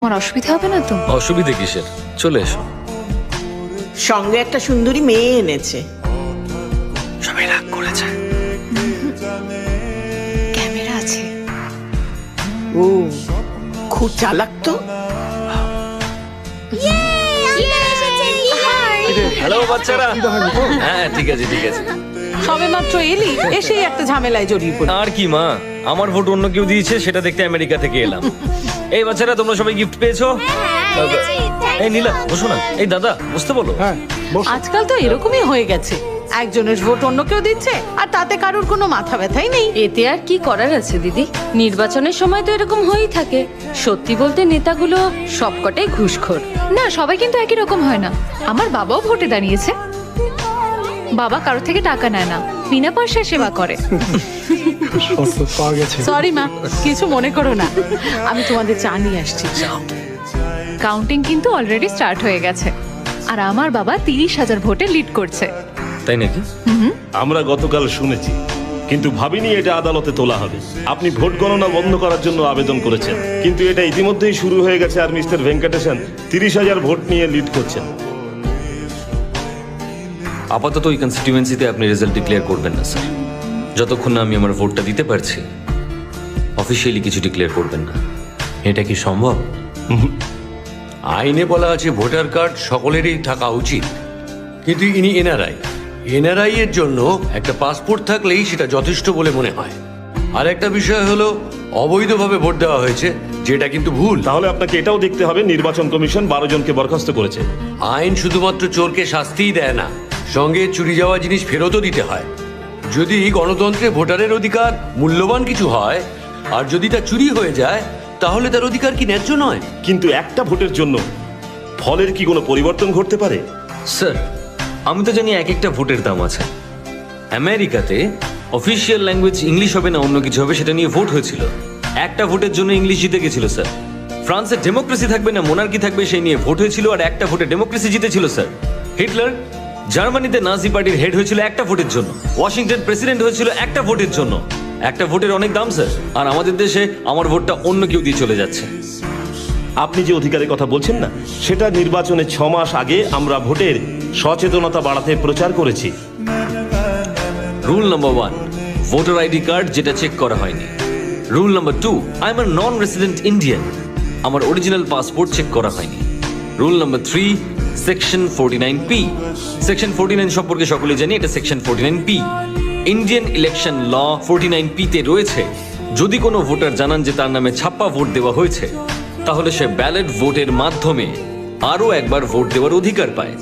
আমার অসুবিধা হবে না তো? অসুবিধে কিসের, চলে এসো। সঙ্গে একটা সুন্দরী মেয়ে এনেছে। সবাই রাগ করেছে। ক্যামেরা আছে। ও খুব চালাক তো। হ্যালো বাচ্চারা। হ্যাঁ ঠিক আছে ঠিক আছে। সবে মাত্র এলি, এসেই একটা ঝামেলায় জড়িয়ে পড়ি। আর কি মা, আমার ভোট অন্য কেউ দিয়েছে সেটা দেখতে আমেরিকা থেকে এলাম। এই বাচ্চারা তোমরা সবাই গিফট পেয়েছো? এই নীলা বসো না। এই দাদা বসতে বলো। আজকাল তো এরকমই হয়ে গেছে, একজনের ভোট অন্য কেউ দিচ্ছে আর তাতে কারোর কোনো মাথা ব্যথাই নেই। এতে আর কি করার আছে দিদি, নির্বাচনের সময় তো এরকম হয়েই থাকে। সত্যি বলতে নেতাগুলো সবকটাই ঘুষখোর। না, সবাই কিন্তু একই রকম হয় না। আমার বাবাও ভোটে দাঁড়িয়েছে। বাবা কারো থেকে টাকা নেয় না, বিনা পয়সায় সেবা করে। সরি মা, কিছু মনে করো না, আমি তোমাদের চা নিয়ে আসছি। কাউন্টিং কিন্তু অলরেডি স্টার্ট হয়ে গেছে, আর আমার বাবা 30,000 ভোটে লিড করছে। তাই নাকি? আমরা গতকাল শুনেছি, কিন্তু ভাবিনি এটা আদালতে তোলা হবে। আপনি ভোট গণনা বন্ধ করার জন্য আবেদন করেছেন, কিন্তু এটা ইতিমধ্যেই শুরু হয়ে গেছে আর মিস্টার ভেঙ্কটেশন 30,000 ভোট নিয়ে লিড করছেন। আপাতত ওই কনস্টিটিউয়েন্সিতে আপনি রেজাল্ট ডিক্লেয়ার করবেন না স্যার, যতক্ষণ না আমি আমার ভোটটা দিতে পারছি। অফিসিয়ালি কিছু ডিক্লেয়ার করবেন না। এটা কি সম্ভব? আইনে বলা আছে ভোটার কার্ড সকলেরই থাকা উচিত, কিন্তু ইনি এনআরআই এর জন্য একটা পাসপোর্ট থাকলেই সেটা যথেষ্ট বলে মনে হয়। আর একটা বিষয় হলো অবৈধভাবে ভোট দেওয়া হয়েছে, যেটা কিন্তু ভুল। তাহলে আপনাকে এটাও দেখতে হবে নির্বাচন কমিশন 12 জনকে বরখাস্ত করেছে। আইন শুধুমাত্র চোরকে শাস্তিই দেয় না, সঙ্গে চুরি যাওয়া জিনিস ফেরতও দিতে হয়। যদি গণতন্ত্রে ভোটারের অধিকার মূল্যবান কিছু হয়, আর যদি তা চুরি হয়ে যায়, তাহলে তার অধিকার কি ন্যায্য নয়? কিন্তু একটা ভোটের জন্য ফলের কি কোনো পরিবর্তন ঘটতে পারে? স্যার আমি তো জানি এক একটা ভোটের দাম আছে। আমেরিকাতে অফিসিয়াল ল্যাঙ্গুয়েজ ইংলিশ হবে না অন্য কিছু হবে সেটা নিয়ে ভোট হয়েছিল। একটা ভোটের জন্য ইংলিশ জিতে গেছিল স্যার। ফ্রান্সে ডেমোক্রেসি থাকবে না মোনার্কি থাকবে সেই নিয়ে ভোট হয়েছিল, আর একটা ভোটে ডেমোক্রেসি জিতেছিল স্যার। হিটলার জার্মানিতে নাজি পার্টির হেড হয়েছিল একটা ভোটের জন্য। ওয়াশিংটন প্রেসিডেন্ট হয়েছিল একটা ভোটের জন্য। একটা ভোটের অনেক দাম স্যার, আর আমাদের দেশে আমার ভোটটা অন্য কেউ দিয়ে চলে যাচ্ছে। আপনি যে অধিকারের কথা বলছেন না, সেটা নির্বাচনের 6 মাস আগে আমরা ভোটের সচেতনতা বাড়াতে প্রচার করেছি। Rule number 1, voter ID card যেটা চেক করা হয়নি। Rule number 2, I am a non resident Indian, আমার অরিজিনাল পাসপোর্ট চেক করা হয়নি। Rule number 3, section 49P। Section 49 সম্পর্কে সকলেই জানি, এটা সেকশন 49P। ইন্ডিয়ান ইলেকশন ল 49P তে রয়েছে, যদি কোনো ভোটার জানান যে তার নামে ছাপ্পা ভোট দেওয়া হয়েছে, তাহলে সে ব্যালট ভোটের মাধ্যমে আরও একবার ভোট দেওয়ার অধিকার পায়।